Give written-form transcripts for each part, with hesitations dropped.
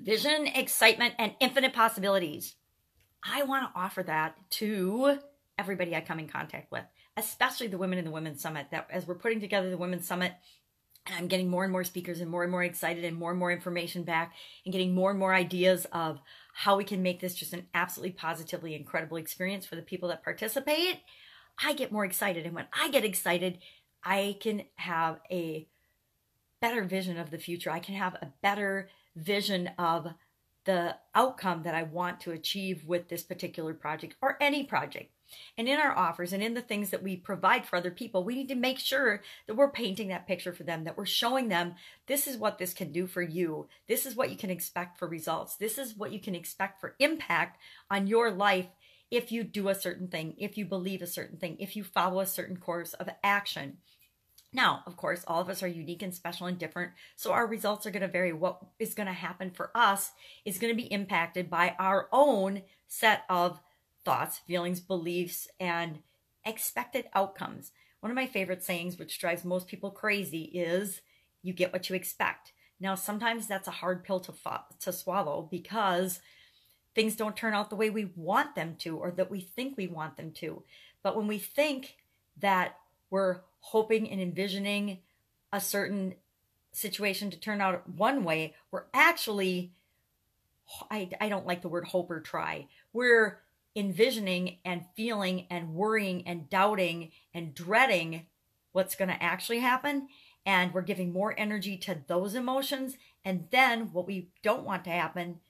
vision, excitement, and infinite possibilities. I want to offer that to everybody I come in contact with, especially the women in the Women's Summit. That as we're putting together the Women's Summit, and I'm getting more and more speakers and more excited and more information back and getting more ideas of how we can make this just an absolutely positively incredible experience for the people that participate, I get more excited. And when I get excited, I can have a better vision of the future. I can have a better vision of the outcome that I want to achieve with this particular project or any project. And in our offers and in the things that we provide for other people, we need to make sure that we're painting that picture for them, that we're showing them this is what this can do for you. This is what you can expect for results. This is what you can expect for impact on your life if you do a certain thing, if you believe a certain thing, if you follow a certain course of action. Now, of course, all of us are unique and special and different, so our results are going to vary. What is going to happen for us is going to be impacted by our own set of thoughts, feelings, beliefs, and expected outcomes. One of my favorite sayings, which drives most people crazy, is you get what you expect. Now, sometimes that's a hard pill to swallow because things don't turn out the way we want them to or that we think we want them to. But when we think that we're hoping and envisioning a certain situation to turn out one way, we're actually, I don't like the word hope or try. We're envisioning and feeling and worrying and doubting and dreading what's going to actually happen. And we're giving more energy to those emotions. And then what we don't want to happen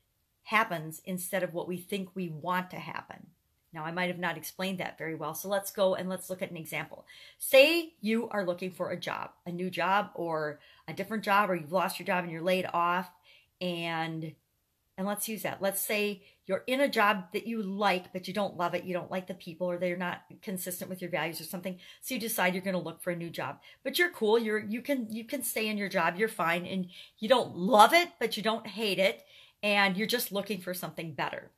happens instead of what we think we want to happen. Now, I might have not explained that very well. So let's go and let's look at an example. Say you are looking for a job, a new job or a different job, or you've lost your job and you're laid off. And let's use that. Let's say you're in a job that you like, but you don't love it. You don't like the people, or they're not consistent with your values or something. So you decide you're going to look for a new job, but you're cool. You can stay in your job. You're fine. And you don't love it, but you don't hate it. And you're just looking for something better.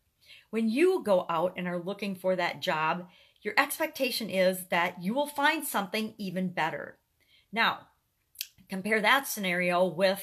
When you go out and are looking for that job, your expectation is that you will find something even better. Now, compare that scenario with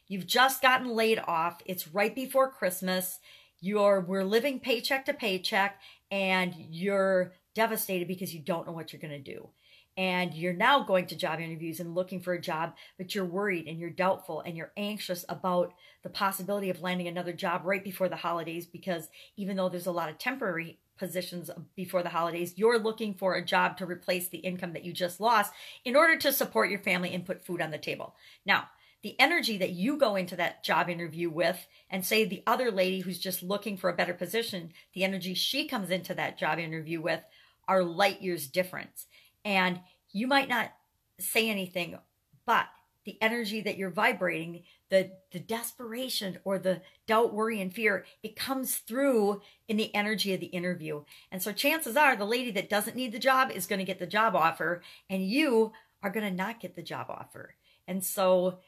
you've just gotten laid off. It's right before Christmas. We're living paycheck to paycheck, and you're devastated because you don't know what you're going to do. And you're now going to job interviews and looking for a job, but you're worried and you're doubtful and you're anxious about the possibility of landing another job right before the holidays, because even though there's a lot of temporary positions before the holidays, you're looking for a job to replace the income that you just lost in order to support your family and put food on the table. Now, the energy that you go into that job interview with, and say the other lady who's just looking for a better position, the energy she comes into that job interview with are light years different. And you might not say anything, but the energy that you're vibrating, the desperation or the doubt, worry, and fear, it comes through in the energy of the interview. And so chances are the lady that doesn't need the job is going to get the job offer, and you are going to not get the job offer. And so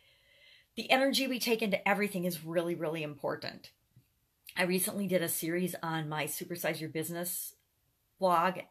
the energy we take into everything is really important. I recently did a series on my Supersize Your Business podcast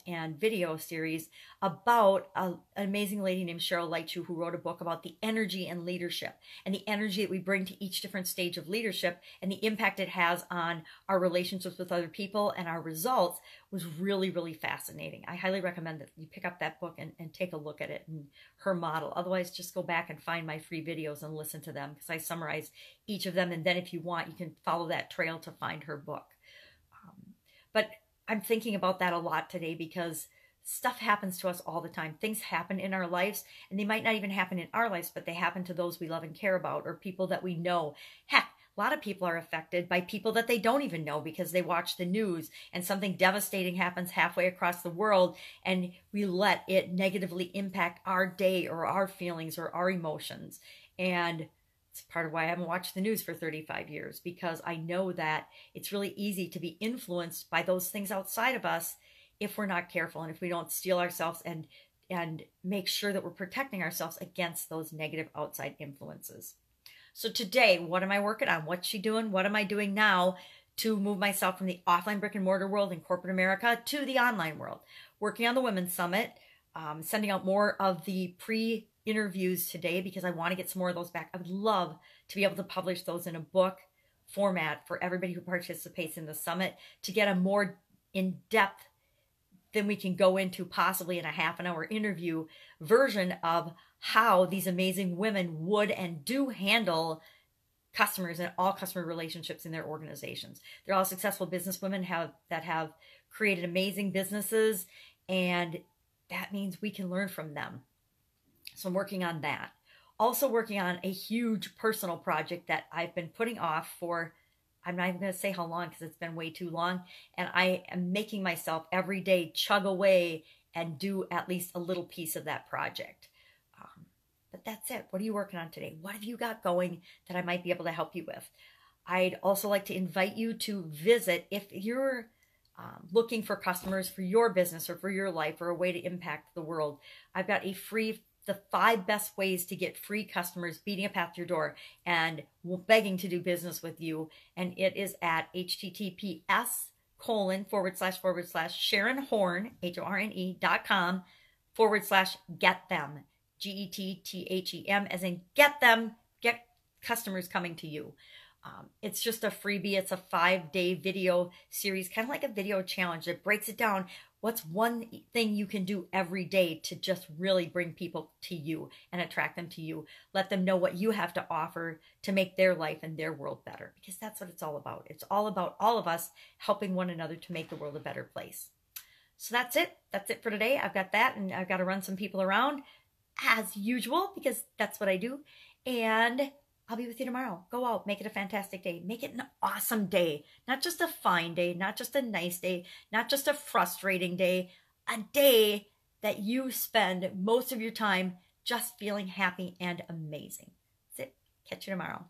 and video series about an amazing lady named Cheryl Lightshoe, who wrote a book about the energy and leadership and the energy that we bring to each different stage of leadership and the impact it has on our relationships with other people and our results. Was really fascinating. I highly recommend that you pick up that book and take a look at it and her model. Otherwise, just go back and find my free videos and listen to them, because I summarize each of them. And then if you want, you can follow that trail to find her book. But I'm thinking about that a lot today, because stuff happens to us all the time. Things happen in our lives, and they might not even happen in our lives, but they happen to those we love and care about, or people that we know. Heck, a lot of people are affected by people that they don't even know because they watch the news and something devastating happens halfway across the world, and we let it negatively impact our day or our feelings or our emotions. And it's part of why I haven't watched the news for 35 years, because I know that it's really easy to be influenced by those things outside of us if we're not careful, and if we don't steel ourselves and make sure that we're protecting ourselves against those negative outside influences. So today, what am I working on? What's she doing? What am I doing now to move myself from the offline brick and mortar world in corporate America to the online world? Working on the Women's Summit, sending out more of the interviews today because I want to get some more of those back. I would love to be able to publish those in a book format for everybody who participates in the summit to get a more in-depth than we can go into possibly in a half an hour interview version of how these amazing women would and do handle customers and all customer relationships in their organizations. They're all successful business women that have created amazing businesses, and that means we can learn from them. So I'm working on that. Also working on a huge personal project that I've been putting off for, I'm not even going to say how long because it's been way too long. And I am making myself every day chug away and do at least a little piece of that project. But that's it. What are you working on today? What have you got going that I might be able to help you with? I'd also like to invite you to visit, if you're looking for customers for your business or for your life or a way to impact the world, I've got a free, the 5 best ways to get free customers beating a path to your door and begging to do business with you. And it is at https://Sharon Horne, HORNE.com/get them. GETTHEM, as in get them, get customers coming to you. It's just a freebie. It's a 5-day video series, kind of like a video challenge that breaks it down. What's one thing you can do every day to just really bring people to you and attract them to you? Let them know what you have to offer to make their life and their world better, because that's what it's all about. It's all about all of us helping one another to make the world a better place. So that's it. That's it for today. I've got that, and I've got to run some people around as usual, because that's what I do. And I'll be with you tomorrow. Go out, make it a fantastic day. Make it an awesome day. Not just a fine day, not just a nice day, not just a frustrating day. A day that you spend most of your time just feeling happy and amazing. That's it. Catch you tomorrow.